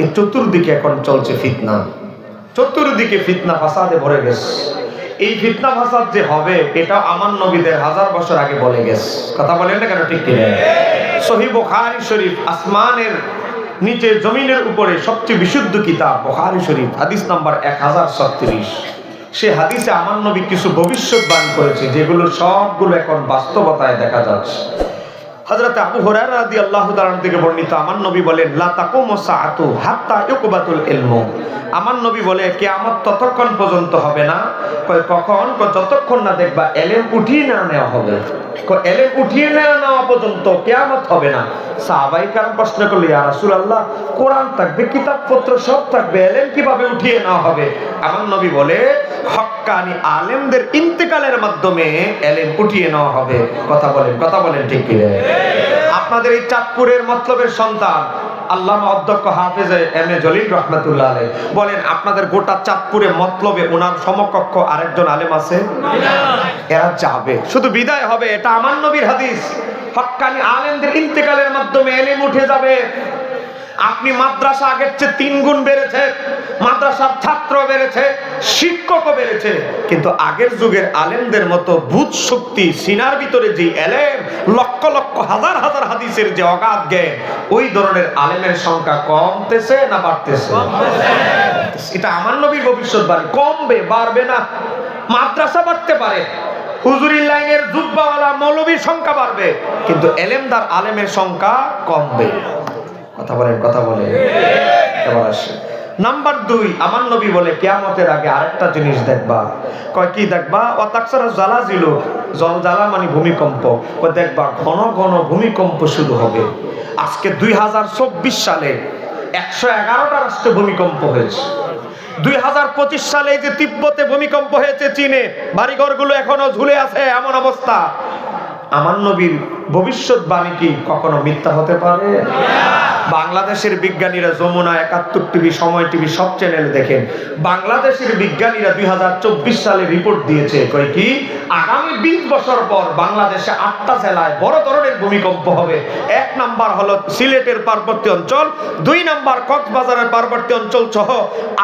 এই চতুর্দিকে এখন চলছে ফিতনা, চতুর্দিকে ফিতনা ফাসাদে ভরে গেছে। এই ফিতনা ফাসাদ যে হবে এটা আমার নবীদের 1000 বছর আগে বলে গেছে। কথা বলেন না কেন, ঠিক কিনা? সহিহ বুখারী শরীফ, আসমানের নিচে জমিনের উপরে সবচেয়ে বিশুদ্ধ কিতাব বুখারী শরীফ, হাদিস নাম্বার 1036। সে হাদিসে আমার নবী কিছু ভবিষ্যৎবাণী করেছে যেগুলো সবগুলো এখন বাস্তবতায় দেখা যাচ্ছে। হযরত আবু হুরায়রা রাদিয়াল্লাহু তাআলা থেকে বর্ণিত, আমার নবী বলেন, লা তাকুমু সাআতু হাত্তা ইউকবাতুল ইলমু। আমার নবী বলে কিয়ামত ততক্ষণ পর্যন্ত হবে না, কখন, যতক্ষণ না দেখবা ইলম উঠিয়ে না নেওয়া হবে। ইলম উঠিয়ে নেওয়া পর্যন্ত কিয়ামত হবে না। সাহাবায়ে কেরাম প্রশ্ন করলেন, ইয়া রাসূলুল্লাহ, কোরআন থাকবে, কিতাবপত্র সব থাকবে, ইলম কিভাবে উঠিয়ে নেওয়া হবে? আমার নবী বলে, হক্কানি আলেমদের ইন্তেকালের মাধ্যমে ইলম উঠিয়ে নেওয়া হবে। কথা বলেন ঠিক কি না? আপনাদের এই চাঁদপুরের মতলবের সন্তান আল্লামা অধ্যক্ষ হাফেজ এম এ জলিল রাহমাতুল্লাহ আলাইহি বলেন, আপনাদের গোটা চাঁদপুরে মতলবে ওনার সমকক্ষ আরেকজন আলেম আছে? এরা যাবে, শুধু বিদায় হবে। এটা আমার নবীর হাদিস। হক্কানি আলেমদের ইন্তেকালের মাধ্যমে ইলম উঠে যাবে। আপনি মাদ্রাসা আগের চেয়ে 3 গুণ বেড়েছে, মাদ্রাসার ছাত্র বেড়েছে, শিক্ষকও বেড়েছে, কিন্তু আগের যুগের আলেমদের মতো ভূত শক্তি সিনার ভিতরে যে এলেম, লক্ষ লক্ষ হাজার হাজার হাদিসের যে অগাধ জ্ঞান, ওই ধরনের আলেমের সংখ্যা কমতেছে না বাড়তেছে? এটা আমার নবীর ভবিষ্যৎবাণী। কমবে, বাড়বে না। মাদ্রাসা বাড়তে পারে, হুজুরির লাইনের জুব্বাওয়ালা মৌলবীর সংখ্যা বাড়বে, কিন্তু এলেমদার আলেমের সংখ্যা কমবে। কথা বলেন। এবার আসে নাম্বার 2। আমার নবী বলে কিয়ামতের আগে আরেকটা জিনিস দেখবা। কয় কি দেখবা? ওয়াতাকসারা জালাজিলু, জলজালা মানে ভূমিকম্প। কয় দেখবা ঘন ঘন ভূমিকম্প শুরু হবে। আজকে 2024 সালে 111টা রাষ্ট্রে ভূমিকম্প হয়েছে। 2025 সালে যে তিব্বতে ভূমিকম্প হয়েছে, চীনে বাড়িঘরগুলো এখনো ঝুলে আছে, এমন অবস্থা। আমার নবীর ভবিষ্যৎবাণী কি কখনো মিথ্যা হতে পারে? বাংলাদেশের বিজ্ঞানীরা, যমুনা, 71 টিভি, সময় টিভি সব চ্যানেলে দেখেন, বাংলাদেশের বিজ্ঞানীরা 2024 সালে রিপোর্ট দিয়েছে, কয় কি আগামী 20 বছর পর বাংলাদেশে 8টা জেলায় বড় ধরনের ভূমিকম্প হবে। 1 নাম্বার হলো সিলেটের পার্বত্য অঞ্চল, 2 নাম্বার কক্সবাজারের পার্বত্য অঞ্চল সহ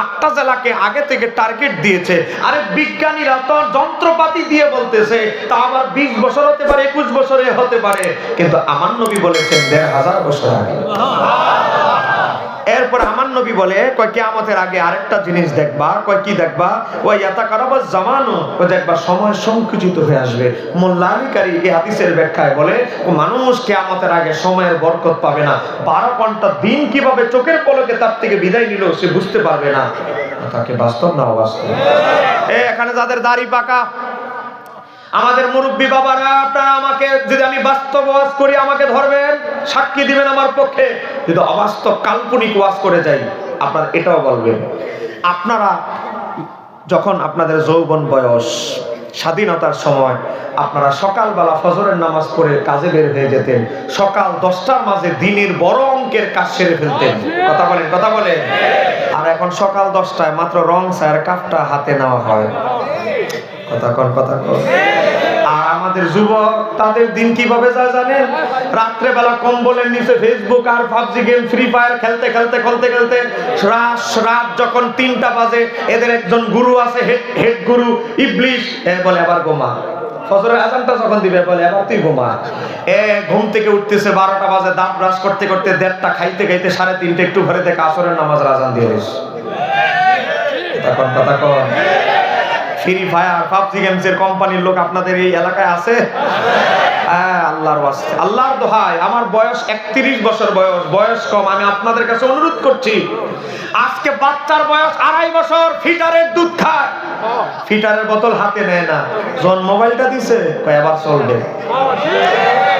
8টা জেলাকে আগে থেকে টার্গেট দিয়েছে। আরে বিজ্ঞানীরা তো যন্ত্রপাতি দিয়ে বলতেছে, তা আবার 20 বছর হতে পারে, 21 বছরে হতে পারে, কিন্তু আমার নবী বলেছেন 1500 বছর আগে। এরপর আমার নবী বলে, কয় কিয়ামতের আগে আরেকটা জিনিস দেখবা। কয় কি দেখবা? ওয়া ইয়াতাকারাবাজ জামানু, কয় দেখবা সময় সংকুচিত হয়ে আসবে। মোল্লা আলী কারী এই হাদিসের ব্যাখ্যায় বলে, মানুষ কিয়ামতের আগে সময়ের বরকত পাবে না। 12 ঘন্টা দিন কিভাবে চোখের পলকে তার থেকে বিদায় নিল সে বুঝতে পারবে না। তাকে বাস্তব না অবাস্তব? এখানে যাদের দাড়ি পাকা, আমাদের মুরব্বী বাবারা, আপনারা আমাকে, যদি আমি বাস্তব ওয়াজ করি আমাকে ধরবেন, সাক্ষী দিবেন আমার পক্ষে। যদি অবাস্তব কাল্পনিক ওয়াজ করে যাই, আপনারা এটাও বলবেন। আপনারা যখন আপনাদের যৌবন বয়স, স্বাধীনতার সময়, আপনারা সকালবেলা ফজরের নামাজ পড়ে কাজে বের হয়ে যেতেন, সকাল 10টার মাঝে দিনের বড় অঙ্কের কাজ সেরে ফেলতেন। কথা বলেন। আর এখন সকাল 10টায় মাত্র রং ছায়ার কাপটা হাতে নেওয়া হয়। কথা কন। আর আমাদের যুবক, তাদের দিন কিভাবে যায় জানেন? রাত্রেবেলা কম্বলের নিচে ফেসবুক আর পাবজি গেম, ফ্রি ফায়ার খেলতে রাত যখন 3টা বাজে, এদের একজন গুরু আছে, হেড গুরু ইবলিশ, বলে আবার ঘুমা। ফজরের আযানটা যখন দিবে বলে আবার তুই ঘুমা। ঘুম থেকে উঠতেছে 12টা বাজে, দাঁত ব্রাশ করতে 1:30 খাইতে 3:30 একটু ঘরে থেকে আসরের নামাজের আযান দিয়ে দিস। কথা কন। ফ্রি ফায়ার পাবজি গেমসের কোম্পানির লোক আপনাদের এই এলাকায় আছে? আল্লাহর ওয়াস্তে, আল্লাহর দোহাই, আমার বয়স 31 বছর বয়স কম, আমি আপনাদের কাছে অনুরোধ করছি, আজকে বাচ্চার বয়স 2.5 বছর, ফিটারের দুধ খায়, ফিটারের বোতল হাতে নেয় না, যখন মোবাইলটা দিছে এবার চলবে।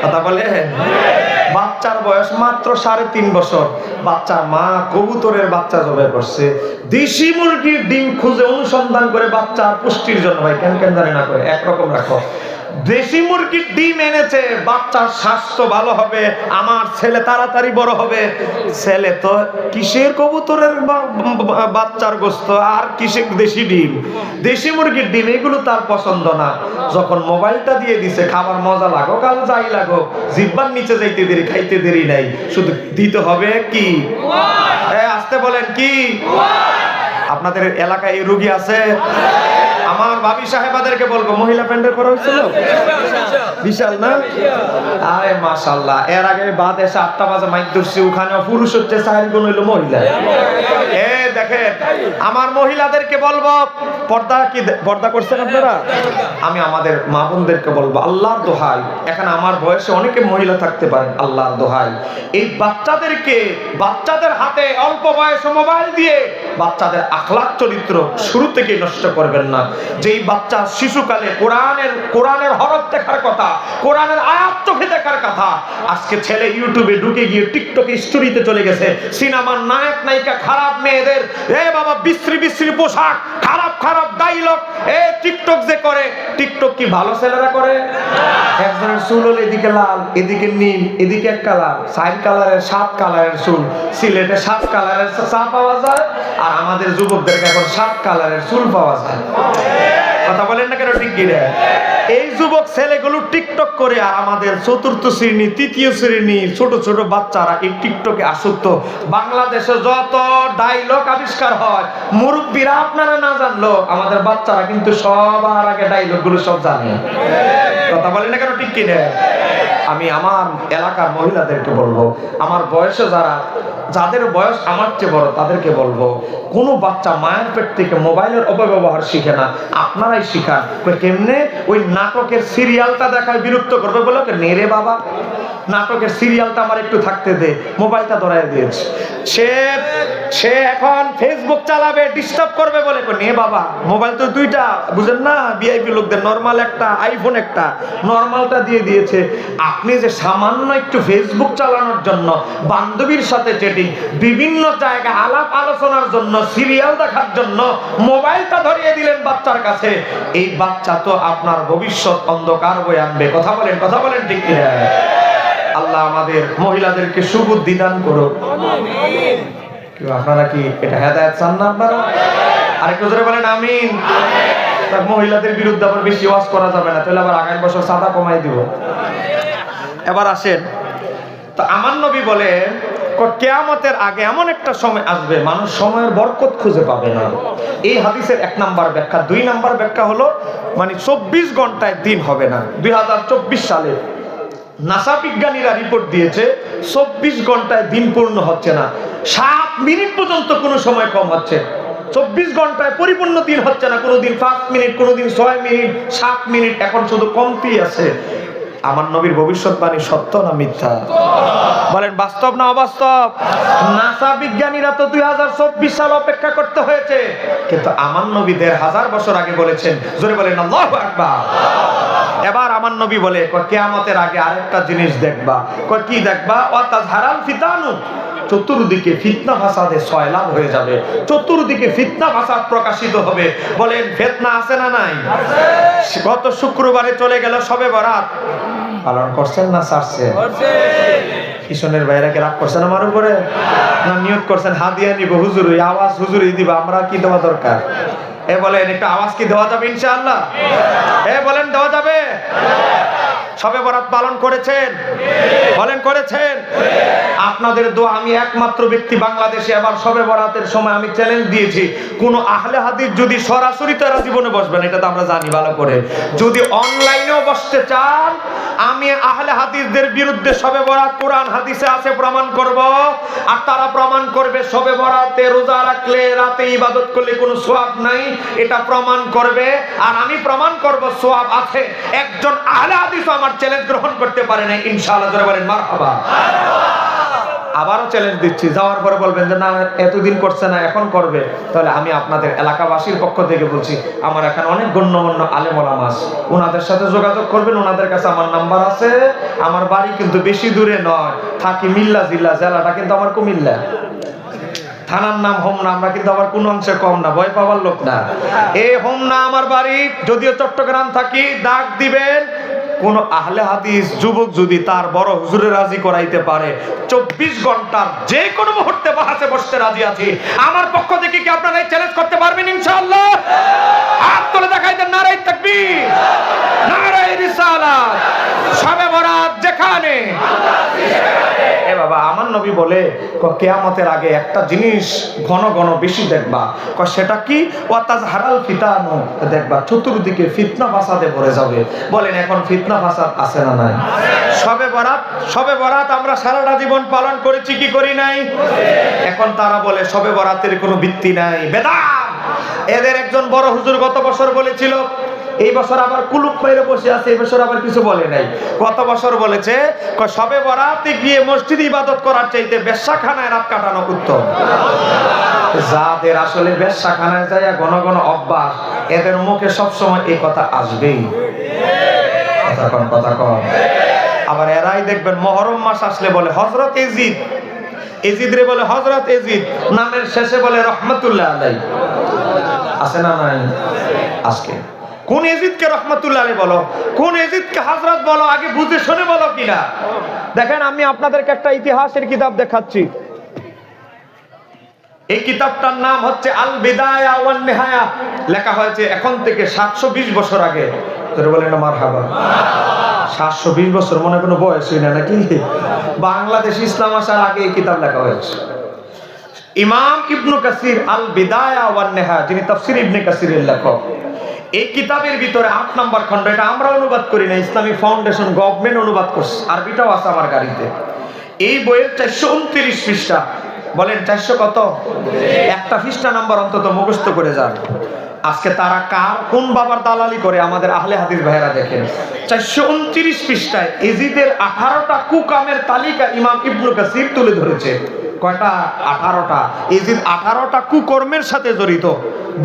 কথা বলে। বাচ্চার বয়স মাত্র 3.5 বছর, বাচ্চার মা কবুতরের বাচ্চা জবাই করছে, দেশি মুরগির ডিম খুঁজে অনুসন্ধান করে বাচ্চার পুষ্টির জন্য, ভাই কেন জানি না করে একরকম রাখো, দেশি মুরগির ডিম এনেছে, বাচ্চার স্বাস্থ্য ভালো হবে, আমার ছেলে তাড়াতাড়ি বড় হবে। ছেলে তো কিসের কবুতরের বাচ্চার গোস্ত আর কিসের দেশি ডিম, দেশি মুরগির ডিম, এগুলো তার পছন্দ না। যখন মোবাইলটা দিয়ে দিছে, খাবার মজা লাগো কাল যাই লাগো, জিহ্বার নিচে যাইতে দেরি, খাইতে দেরি নাই, শুধু দিতে হবে কি? আসতে বলেন কি? আপনাদের এলাকায় এই রোগী আছে? আমার ভাবি সাহেবাদেরকে বলবো, মহিলা প্যান্ডেল করা হয়েছিল বিশাল না? আরে মাশাআল্লাহ, এর আগে বাদ এসে 8টা বাজে মাইক ধরছি, ওখানে পুরুষ হচ্ছে, সাহেব গুণ হইলো মহিলা। দেখেন, আমার মহিলাদেরকে বলবো, পর্দা করছেন আপনারা? আমি আমাদের মা বোনদেরকে বলবো, আল্লাহর দোহাই, এখানে আমার বয়সে অনেকে মহিলা থাকতে পারেন, আল্লাহর দোহাই, এই বাচ্চাদের হাতে অল্প বয়সে মোবাইল দিয়ে বাচ্চাদের আখলাক চরিত্র শুরু থেকে নষ্ট করবেন না। যেই বাচ্চা শিশুকালে কোরআনের হরফ দেখার কথা, কোরআনের আয়াত চোখে দেখার কথা, আজকে ছেলে ইউটিউবে ঢুকে গিয়ে টিকটকে স্টোরিতে চলে গেছে। সিনেমার নায়ক নায়িকা, খারাপ মেয়েদের বাবা বিশ্রী পোশাক, খারাপ ডায়লগ, টিকটক যে করে, টিকটক কি ভালো ছেলেরা করে? একজনের চুল হলো এদিকে লাল, এদিকে নীল, এদিকে এক কালার, 4 কালারের 7 কালারের চুল। সিলেটে 7 কালারের চা পাওয়া যায়, আর আমাদের যুবকদের এখন 7 কালারের চুল পাওয়া যায়। কথা বলেন না কেন? ঠিক কিনা? এই যুবক ছেলেগুলো টিকটক করে, আর আমাদের 4র্থ শ্রেণী 3য় শ্রেণীর ছোট ছোট বাচ্চারা এই টিকটকে আসক্ত। বাংলাদেশে যত ডায়লগ আবিষ্কার হয়, মুরব্বীরা আপনারা না জানলো, আমাদের বাচ্চারা কিন্তু সবার আগে ডায়লগ গুলো সব জানে। কথা বলেন না কেন? ঠিক কিনা? আমি আমার এলাকার মহিলাদেরকে বলবো, আমার বয়সে যাদের বয়স আমার চেয়ে বড়, তাদেরকে বলবো, কোনো বাচ্চা মায়ের পেট থেকে মোবাইলের অপব্যবহার শিখে না, আপনারাই শিখান। কেমনে? ওই নাটকের সিরিয়ালটা দেখায় বিরক্ত করবে বলে, নেরে বাবা, নাটকের সিরিয়ালটা আমার একটু থাকতে দে, মোবাইলটা ধরায় দিয়েছে। সে এখন ফেসবুক চালাবে, ডিস্টার্ব করবে বলে, নে বাবা, মোবাইল তো 2টা, বুঝেন না? ভিআইপি লোকদের নরমাল একটা, আইফোন একটা, নরমালটা দিয়ে দিয়েছে। আপনি যে সামান্য একটু ফেসবুক চালানোর জন্য, বান্ধবীর সাথে চেটিং, বিভিন্ন জায়গায় আলাপ আলোচনার জন্য, সিরিয়াল দেখার জন্য মোবাইলটা ধরিয়ে দিলেন বাচ্চার কাছে, এই বাচ্চা তো আপনার ভবিষ্যৎ অন্ধকার বয়ে আনবে। কথা বলেন ঠিক কিনা? আল্লাহ আমাদের মহিলাদেরকে সুবুদ্ধি দান করুন। আপনারা কি এটা হেদায়েত চান না? আপনারা আরেকটু জোরে বলেন আমিন। মহিলাদের বিরুদ্ধে আবার বেশি ওয়াজ করা যাবে না, তাহলে আবার আগামী বছর সাদা কমাই দিব। এবার আসেন, তো আমার নবী বলে, কিয়ামতের আগে এমন একটা সময় আসবে, মানুষ সময়ের বরকত খুঁজে পাবে না। এই হাদিসের 1 নাম্বার ব্যাখ্যা। 2 নাম্বার ব্যাখ্যা হলো, মানে 24 ঘন্টায় দিন হবে না। 2024 সালে নাসা বিজ্ঞানীরা রিপোর্ট দিয়েছে 24 ঘন্টায় দিন পূর্ণ হচ্ছে না, 7 মিনিট পর্যন্ত কোনো সময় কম হচ্ছে। 24 ঘন্টায় পরিপূর্ণ দিন হচ্ছে না, কোনোদিন 5 মিনিট, কোনোদিন 6 মিনিট, 7 মিনিট, এখন শুধু কমতেই আছে। আমার নবীর ভবিষ্যৎবাণী সত্য না মিথ্যা? বলেন বাস্তব না অবাস্তব? নাসা বিজ্ঞানীরা তো 2024 সাল অপেক্ষা করতে হয়েছে, কিন্তু আমার নবী 1500 বছর আগে বলেছেন। জোরে বলেন আল্লাহু আকবার। এবার আমার নবী বলে, কিয়ামতের আগে আরেকটা জিনিস দেখবা। কি দেখবা? ওয়াতাজহারাল ফিতানু, চতুর্দিকে ফিতনা ফাসাদে সয়লাব হয়ে যাবে, চতুর্দিকে ফিতনা ফাসাদ প্রকাশিত হবে। বলেন ফিতনা আছে না নাই? গত শুক্রবারে চলে গেল শবে বরাত, পালন করছেন না ছাড়ছেন? কিশোরের ভাইরা কে রাগ করছেন আমার উপরে? না নিয়ত করছেন হাদিয়া নিব, হুজুর আওয়াজ হুজুরই দিবা, আমরা কি দেওয়া দরকার? বলেন একটু আওয়াজ কি দেওয়া যাবে ইনশাআল্লাহ? বলেন দেওয়া যাবে? শবে বরাত পালন করেছেন? বলেন করেছেন? আপনাদের দোয়া, আমি একমাত্র ব্যক্তি বাংলাদেশে এবার শবে বরাতের সময় আমি চ্যালেঞ্জ দিয়েছি, কোন আহলে হাদিস যদি সরাসরি তারা জীবনে বসবেন, এটা তো আমরা জানি ভালো করে, যদি অনলাইনেও বসতে চান, আমি আহলে হাদিসদের বিরুদ্ধে শবে বরাত কোরআন হাদিসে আছে প্রমাণ করব, আর তারা প্রমাণ করবে শবে বরাতে রোজা রাখলে, রাতে ইবাদত করলে কোনো সওয়াব নাই, এটা প্রমাণ করবে। আর আমি প্রমাণ করব সওয়াব আছে। একজন আহলে হাদিস আমার চ্যালেঞ্জ গ্রহণ করতে পারে না, ইনশাআল্লাহ। জোরে বলেন মারহাবা। আবারও চ্যালেঞ্জ দিচ্ছি, যাওয়ার পরে বলবেন যে না এতদিন করছে না, এখন করবে, তাহলে আমি আপনাদের এলাকাবাসীর পক্ষ থেকে বলছি, আমার এখানে অনেক গণ্যমান্য আলেম ওলামা আছে, ওনাদের সাথে যোগাযোগ করবেন, ওনাদের কাছে আমার নাম্বার আছে। আমার বাড়ি কিন্তু বেশি দূরে নয়, থাকি মিল্লা জিল্লা, জেলাটা কিন্তু আমার কুমিল্লা, থানার নাম হোমনা, আমরা কিন্তু আবার কোন অংশে কম না, ভয় পাওয়ার লোক না। এই হোমনা আমার বাড়ি, যদিও চট্টগ্রাম থাকি। ডাক দিবেন, কোন আহলে হাদিস যুবক যদি তার বড় হুজুরে রাজি করাইতে পারে, 24 ঘন্টার যে কোনো মুহূর্তে বাহাসে বসতে রাজি আছি। আমার পক্ষ থেকে কি আপনারা এই চ্যালেঞ্জ করতে পারবেন ইনশাআল্লাহ? হাত তুলে দেখাই দেন, নারায়ে তাকবীর, নারায়ে আলাই রিসালাত, শবে বরাত যেখানে। এ বাবা, আমার নবী বলে কিয়ামতের আগে একটা জিনিস ঘন ঘন বেশি দেখবা, সেটা কি? ওয়াতাজহারাল ফিতানু, দেখবা চতুর্দিকে ফিতনা ফাসাদে ভরে যাবে। বলেন এখন ফিতনা ফাসাদ আছে না নাই? শবে বরাত আমরা সারাটা জীবন পালন করেছি কি করি নাই? এখন তারা বলে শবে বরাতের কোনো ভিত্তি নাই, বেদাত। এদের একজন বড় হুজুর গত বছর বলেছিল, এই বছর আবার কুলুপ মেরে বসে আছে, এই বছর আবার কিছু বলে নাই। গত বছর বলেছে শবে বরাতে গিয়ে মসজিদে ইবাদত করার চাইতে বেশ্যাখানায় রাত কাটানো উত্তম। যাদের আসলে বেশ্যাখানায় যায় ঘন ঘন অভ্যাস, এদের মুখে সবসময় এই কথা আসবেই। কথা কম। আবার এরাই দেখবেন মহরম মাস আসলে বলে হযরত এজিদ, এজিদ রে বলে হযরত এজিদ, নামের শেষে বলে রহমাতুল্লাহ আলাই। আছে না নাই? আজকে কোন এজিদকে রহমাতুল্লাহ আলাইহি বলো, কোন এজিদকে হযরত বলো, আগে বুঝে শুনে বলো কিনা। দেখেন আমি আপনাদেরকে একটা ইতিহাসের কিতাব দেখাচ্ছি। এই কিতাবটার নাম হচ্ছে আল বিদায়া ওয়ান নিহায়া। লেখা হয়েছে এখন থেকে 720 বছর আগে। তোরে বলেন না মারহাবা। 720 বছর মনে কোনো বয়স হয় না নাকি? বাংলাদেশ ইসলাম আসার আগে এই কিতাব লেখা হয়েছে। ইমাম ইবনে কাসির আল বিদায়া ওয়ান নিহায়া, যিনি তাফসীর ইবনে কাসিরের লেখক, এই কিতাবের ভিতরে 8 নম্বর খণ্ড, এটা আমরা অনুবাদ করি না, ইসলামিক ফাউন্ডেশন গভর্নমেন্ট অনুবাদ করছে, আরবিটাও আছে আমার গাড়িতে। এই বইয়ের 429 পৃষ্ঠা। বলেন 400 কত? একটা পৃষ্ঠা নাম্বার অন্তত মুখস্থ করে যান। আজকে তারা কার কোন বাবার দালালি করে আমাদের আহলে হাদিস ভাইরা দেখেন। 429 পৃষ্ঠায় এজিদের 18টা কুকামের তালিকা ইমাম ইবনে কাসির তুলে ধরেছে। কয়টা? 18টা। এজিদ 18টা কুকর্মের সাথে জড়িত,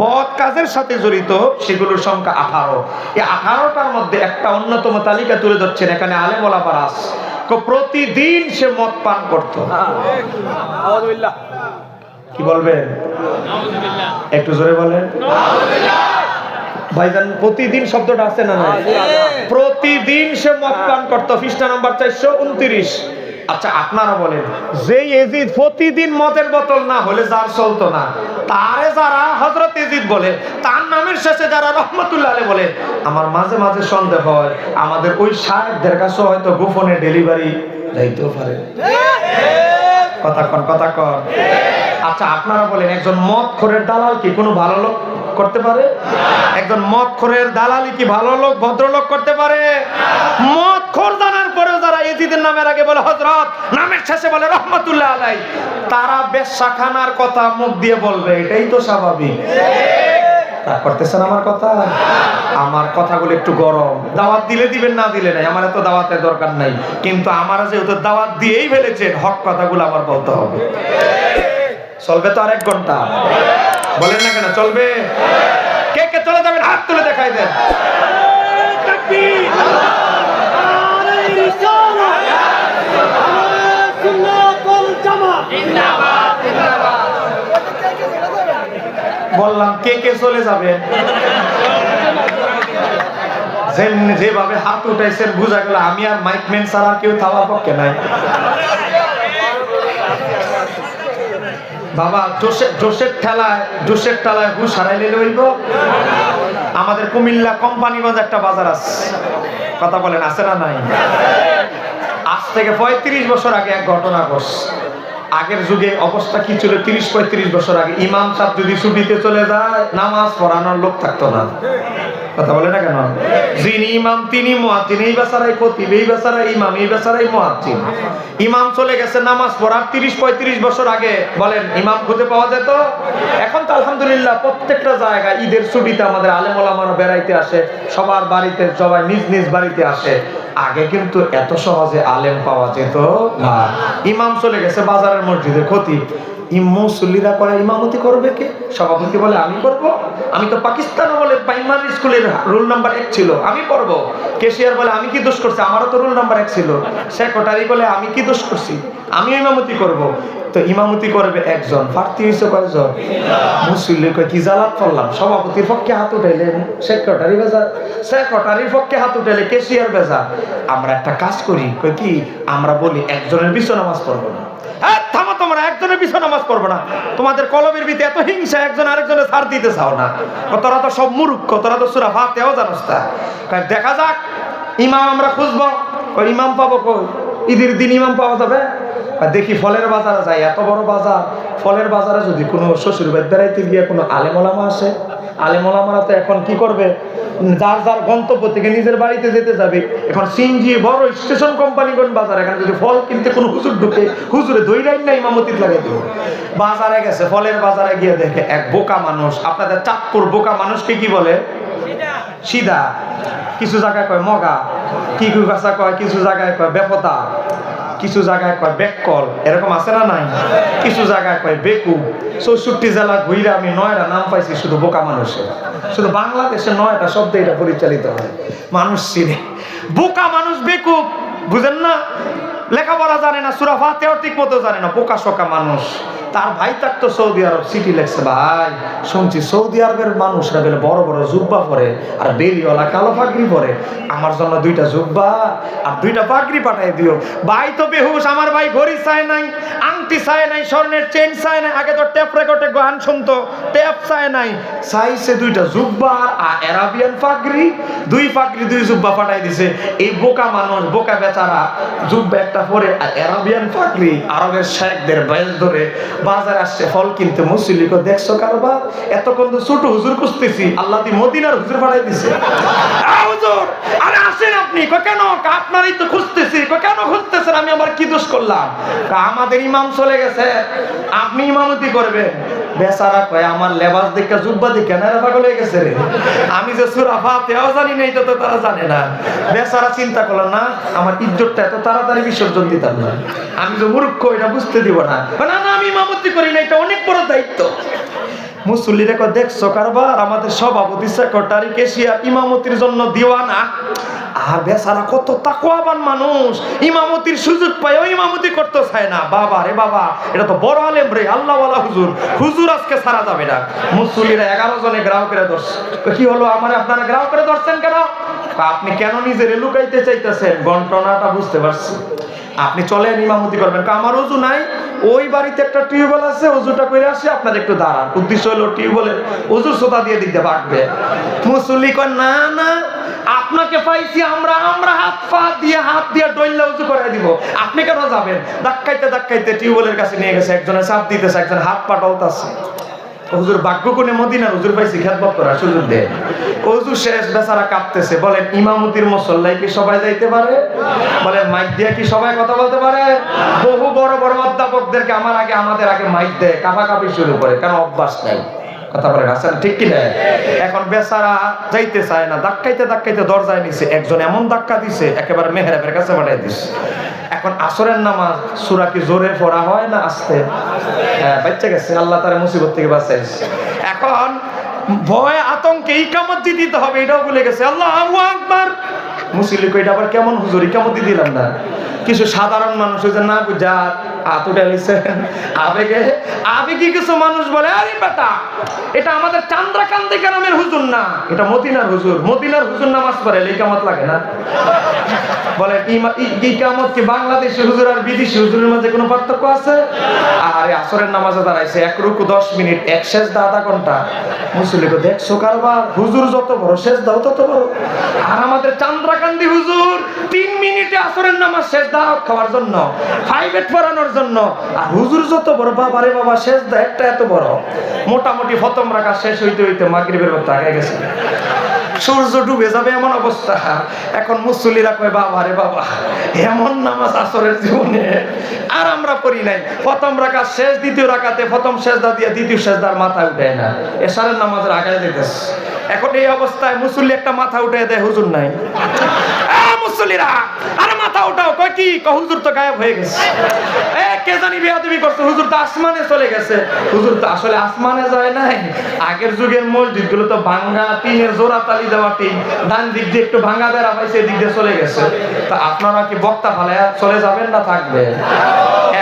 বদ কাজের সাথে জড়িত, সেগুলোর সংখ্যা 18। এই 18টার মধ্যে একটা অন্যতম তালিকা তুলে ধরছেন এখানে আলেম ওলামারা আছে। প্রতিদিন সে মদ পান করত। কি বলবেন? একটু জোরে বলেন। ভাইজান প্রতিদিন শব্দটা আছে না নাই? প্রতিদিন সে মদ পান করত। পৃষ্ঠা নাম্বার 429। আচ্ছা আপনারা বলেন, যে এজিদ প্রতিদিন মদের বোতল না হলে যার চলতো না, তারে যারা হযরত এজিদ বলে, তার নামের শেষে যারা রহমাতুল্লাহ আলাইহি বলে, আমার মাঝে মাঝে সন্দেহ হয় আমাদের ওই সাহেবদের কাছে হয়তো গোপনে ডেলিভারি যাইতেও পারে। কথা কন। আচ্ছা আপনারা বলেন, একজন মদখোরের দালাল কি কোনো ভালো লোক করতে পারে? একজন মদখোরের দালালি কি ভালো লোক, ভদ্রলোক করতে পারে? মদখোর জানার পরেও যারা এজিদের নামের আগে বলে হযরত, নামের শেষে বলে রহমাতুল্লাহ আলাইহি, তারা বেশ্যাখানার কথা মুখ দিয়ে বলবে, এটাই তো স্বাভাবিক। করতেছেন আমার কথা? আমার কথাগুলো একটু গরম। দাওয়াত দিলে দিবেন, না দিলে নাই, আমার এত দাওয়াতের দরকার নাই। কিন্তু আমার যেহেতু দাওয়াত দিয়েই ফেলেছেন, হক কথাগুলো আমার বলতে হবে। চলবে তো আর 1 ঘন্টা? বলেন না কেন চলবে? কে কে চলে যাবেন হাত তুলে দেখাই দেন। বললাম কে কে চলে যাবেন। যেভাবে হাত উঠাইছেন বুঝা গেল আমি আর মাইকম্যান ছাড়া কেউ থামার পক্ষে নাই। বাবা জোশের ঠেলায় হুশ হারাইলে লইব। আমাদের কুমিল্লা কোম্পানিগঞ্জ একটা বাজার আছে, কথা বলেন আছে না নাই? আজ থেকে 35 বছর আগে এক ঘটনা ঘটছে। আগের যুগে অবস্থা কি ছিল? 30-35 বছর আগে ইমাম সাহেব যদি ছুটিতে চলে যায়, নামাজ পড়ানোর লোক থাকতো না। কথা বলে না কেন? যিনি ইমাম তিনি মুয়াজ্জিন, এই বেচারাই খতিব, এই বেচারা ইমাম, এই বেচারাই মুয়াজ্জিন। ইমাম চলে গেছে নামাজ পড়ার 30-35 বছর আগে। বলেন ইমাম খুঁজে পাওয়া যেত? এখন তো আলহামদুলিল্লাহ প্রত্যেকটা জায়গায় ঈদের ছুটিতে আমাদের আলেম ওলামারা বেড়াইতে আসে, সবার বাড়িতে সবাই নিজ নিজ বাড়িতে আসে। আগে কিন্তু এত সহজে আলেম পাওয়া যেত না। ইমাম চলে গেছে বাজারের মসজিদে, খতিব, মুসল্লিরা করে ইমামতি করবে কে? সভাপতি বলে আমি করব, আমি তো পাকিস্তান বলে প্রাইমারি স্কুলের রোল নাম্বার 1 ছিল, আমি পড়ব। ক্যাশিয়ার বলে আমি কি দোষ করছি, আমারও তো রোল নাম্বার 1 ছিল। সেক্রেটারি বলে আমি কি দোষ করছি, আমি ইমামতি করব। তো ইমামতি করবে একজন, প্রার্থী হয়েছে কয়জন? মুসল্লি কয় কি জালাত পড়লাম। সভাপতির পক্ষে হাত উঠাইলেন সেক্রেটারি বেজার, সেক্রেটারির পক্ষে হাত উঠাইলে ক্যাশিয়ার বেজার। আমরা একটা কাজ করি, কই কি আমরা বলি একজনের পিছু নামাজ পড়বো না। থামো, তোমরা একজনের পিছু নামাজ পড়বো না। তোমাদের কলমের ভিতরে এত হিংসা, একজন আরেকজনের ছাড় দিতে চাও না। তোরা তো সব মূর্খ, তোরা তো সূরা ফাতিহাও জানোস না। দেখা যাক ইমাম আমরা খুঁজবো, ওই ইমাম পাবো কই? ঈদের দিন ইমাম পাওয়া যাবে? দেখি ফলের বাজারে যাই, এত বড় বাজার, ফলের বাজারে যদি কোনো শ্বশুর বাড়ি বেড়াইতে গিয়ে কোনো আলেমোলামা আসে, আলেমোলামারা তো এখন কি করবে, যার যার গন্তব্য থেকে নিজের বাড়িতে যেতে যাবে। এখন সিএনজি বড় স্টেশন কোম্পানিগঞ্জ বাজার, এখানে যদি ফল কিনতে কোনো হুজুর ঢুকে, হুজুরে দইরাই না ইমামতিত লাগাই দেবো। বাজারে গেছে, ফলের বাজারে গিয়ে দেখে এক বোকা মানুষ, আপনাদের চাঁদপুর বোকা মানুষকে কি বলে? সিধা, কিছু জায়গায় কয় মগা, কি ভাষা কয়, কিছু জায়গায় কয় বেপতা, কিছু জায়গায় কয় বেককল, এরকম আছে না নাই? কিছু জায়গায় কয় বেকুব। 64 জেলা ঘুরে আমি 9টা নাম পাইছি শুধু বোকা মানুষের। শুধু বাংলাদেশে 9টা শব্দে এটা পরিচালিত হয়। মানুষ চিনে বোকা মানুষ, বেকুব, বুঝেন না? লেখাপড়া জানে না, সূরা ফাতিহাও ঠিক মতো জানে না, বোকা শোকা মানুষ। তার ভাই থাকতো সৌদি আরব, চিঠি লেখছে, ভাই শুনছি সৌদি আরবের মানুষরা বেলে বড় বড় জুব্বা পরে আর বেরিওয়ালা কালো পাগড়ি পরে, আমার জন্য 2টা জুব্বা আর 2টা পাগড়ি পাঠাই দিও। ভাই তো বেহুশ, আমার ভাই ঘড়ি চায় নাই, আংটি চায় নাই, স্বর্ণের চেন চায় নাই, আগে তো টেপ রেকর্ডে গান শুনতো, টেপ চায় নাই, চাইছে 2টা জুব্বা আর আরাবিয়ান পাগড়ি, 2 পাগড়ি 2 জুব্বা পাঠাই দিছে। এই বোকা মানুষ, বোকা বেচারা, জুব্বা একটা পরে আর আরাবিয়ান পাগড়ি, আরবের শেখদের বেল ধরে বাজার আসছে ফল কিনতে। মুসল্লিকে দেখছো কারবার, এতক্ষণ তো ছোট হুজুর খুঁজতেছি, আল্লাহ দি মদিনার হুজুর পাঠাই দিছে। হুজুর আরে আসেন আপনি। কেন? আপনারই তো খুঁজতেছি। কেন খুঁজতেছেন? আমি আবার কি দোষ করলাম? আমাদের ইমাম চলে গেছে, আপনি ইমামতি করবেন। বেচারা কয় আমার লেবাস দেখে জুব্বা দেখে না পাগল হয়ে গেছে রে, আমি যে সূরা ফাতিহাও জানি না, এটা তো তারা জানে না। বেচারা চিন্তা করলো না, আমার ইজ্জতটা এত তাড়াতাড়ি বিসর্জন দিতাম না, আমি যে মূর্খ এটা বুঝতে দিব না। না না, আমি ইমামতি করি না, এটা অনেক বড় দায়িত্ব। মুসল্লিরা কয় দেখছো কারবার, আমাদের সভাপতি সেক্রেটারি কেশিয়ার ইমামতির জন্য দিওয়ানা। আর বেচারা কত তাকওয়াবান মানুষ, ইমামতির সুযোগ পায় ওই ইমামতি করতে চায় না। বাবা রে বাবা, এটা তো বড় আলেম রে, আল্লাহওয়ালা হুজুর, হুজুর আজকে ছাড়া যাবে না। মুসল্লিরা 11 জনে গ্রাহকেরা ধরছে। কি হলো আমার, আপনারা গ্রাহকেরা ধরছেন কেন? আপনি কেন নিজের লুকাইতে চাইতেছেন? ঘটনাটা বুঝতে পারছি। আপনি চলেন ইমামতি করবেন। আমার ওযু নাই, ওই বাড়িতে একটা টিউবওয়েল আছে, ওযুটা করে আসে, আপনার একটু দাঁড়ান। উদ্দেশ্য হলো টিউবওয়েলের ওযুর সোতা দিয়ে দিতে পারবে। মুসল্লি কয় না না, আপনাকে পাইছি আমরা, আমরা হাত দিয়ে ডইল্লা ওযু করে দিব, আপনি কেন যাবেন? ধাক্কাইতে ধাক্কাইতে টিউবওয়েলের কাছে নিয়ে গেছে, একজনে চাপ দিতেছে, একজন হাত পা ডলতাছে। হুজুর ভাগ্য কোনে মদিনার হুজুর পাইছি খেদমত করার সুযোগ দেয়। ওযু শেষ, বেচারা কাঁপতেছে। বলেন ইমামতির মুসল্লায় কি সবাই যাইতে পারে? বলেন মাইক দিয়ে কি সবাই কথা বলতে পারে? বহু বড় বড় অধ্যাপকদেরকে আমাদের আগে মাইক দেয়, কাঁপাকাঁপি শুরু করে, কারণ অভ্যাস নাই। কথা বলেন আসেন ঠিক কি না? এখন বেচারা যাইতে চায় না, ধাক্কাইতে ধাক্কাইতে দরজায় নিছে, একজন এমন ধাক্কা দিছে একেবারে মেহরাবের কাছে পাঠাই দিছে। এখন আসরের নামাজ সূরা কি জোরে পড়া হয় না আস্তে? হ্যাঁ, বাচ্চা গেছে, আল্লাহ তার মুসিবত থেকে বাঁচাইছে। এখন ভয় আতঙ্কে ইকামত দিতে হবে, এটাও ভুলে গেছে। আল্লাহু আকবার। মুসল্লি কই এটা আবার কেমন হুজুর, ইকামত দিলাম না? কিছু সাধারণ মানুষ হইছে না বুঝা হাত উঠে লিছে, আবেগে কিছু মানুষ বলে আরে বেটা এটা আমাদের চান্দ্রাকান্দি গ্রামের হুজুর না, এটা মদিনার হুজুর। মদিনার হুজুর নামাজ পড়ে, ইকামত লাগে না? বলেন ইকামত কি বাংলাদেশি হুজুর আর বিদেশি হুজুরের মাঝে কোনো পার্থক্য আছে? আরে আসরের নামাজে দাঁড়াইছে, 1 রুকু 10 মিনিট, 1 সেজদা আধা ঘন্টা। মুসল্লিকে দেখছো কারবার, হুজুর যত বড় সেজদাও তত বড়। আর আমাদের চান্দ্রাকান্দি হুজুর 3 মিনিটে আসরের নামাজ সেজদা খাওয়ার জন্য, 5 পড়ানোর জন্য। আর হুজুর যত বড়, বাবা রে বাবা, সেজদা একটা এত বড়। মোটামুটি খতম রাখা শেষ হইতে হইতে মাগরিবের ওয়াক্ত আগে গেছে, সূর্য ডুবে যাবে এমন অবস্থা। এখন মুসল্লিরা কয় বাবা রে বাবা, এমন নামাজ আসরের জীবনে আর আমরা পড়ি নাই। প্রথম রাকাত শেষ, দ্বিতীয় রাকাতে প্রথম সেজদা দিয়ে দ্বিতীয় সেজদার মাথা উঠায় না, এশারের নামাজের আগায় দিতেছে। এখন এই অবস্থায় মুসল্লি একটা মাথা উঠায় দেয়, হুজুর নাই। মুসল্লিরা আরে মাথা উঠাও, কয় কি? হুজুর তো গায়েব হয়ে গেছে। কে জানি বেয়াদবি করছে, হুজুর তো আসমানে চলে গেছে। হুজুর তো আসলে আসমানে যায় নাই, আগের যুগের মসজিদ গুলো তো ভাঙ্গা টিনের জোড়া তালি দেওয়া টিন, ডান দিক দিয়ে একটু ভাঙ্গা বেড়া পাইছে, এদিক দিয়ে চলে গেছে। তা আপনারা কি বক্তা ফালায়া চলে যাবেন না থাকবেন?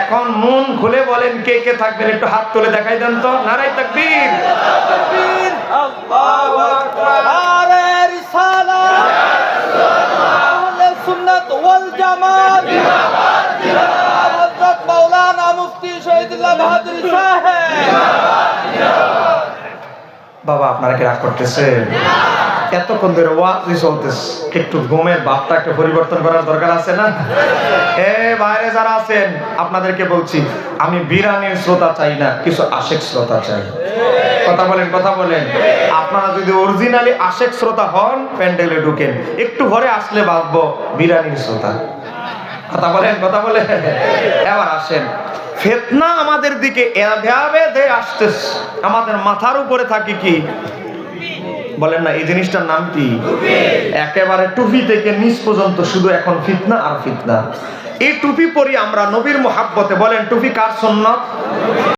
এখন মন খুলে বলেন কে কে থাকবেন, একটু হাত তুলে দেখাই দেন তো। নারাই তাকবীর, আল্লাহু আকবার, নারে রিসালাত, আহলে সুন্নাত ওয়াল জামাত, জিন্দাবাদ জিন্দাবাদ, হযরত মাওলানা মুফতি শহীদুল্লাহ বাহাদুর সাহেব। বাবা আপনারা কি রাগ করতেছেন? এতক্ষণ ধরে ওয়াজই চলতেছে, একটু ঘুমের ভাবটা একটু পরিবর্তন করার দরকার আছে না? বাইরে যারা আছেন আপনাদেরকে বলছি, আমি বিরানির শ্রোতা চাই না, কিছু আশেক শ্রোতা চাই। কথা বলেন, কথা বলেন। আপনারা যদি অরিজিনালি আশেক শ্রোতা হন, প্যান্ডেলে ঢুকেন, একটু ঘরে আসলে বাঁচবো বিরানির শ্রোতা। কথা বলেন, কথা বলেন। এবার আসেন, ফিতনা আমাদের দিকে এভাবে আসতেছে, আমাদের মাথার উপরে থাকে কি বলেন না, এই জিনিসটার নাম কি? একেবারে টুপি থেকে নিচ পর্যন্ত শুধু এখন ফিতনা আর ফিতনা। এই টুপি পরি আমরা নবীর মোহাব্বতে, বলেন টুপি কার সুন্নাত?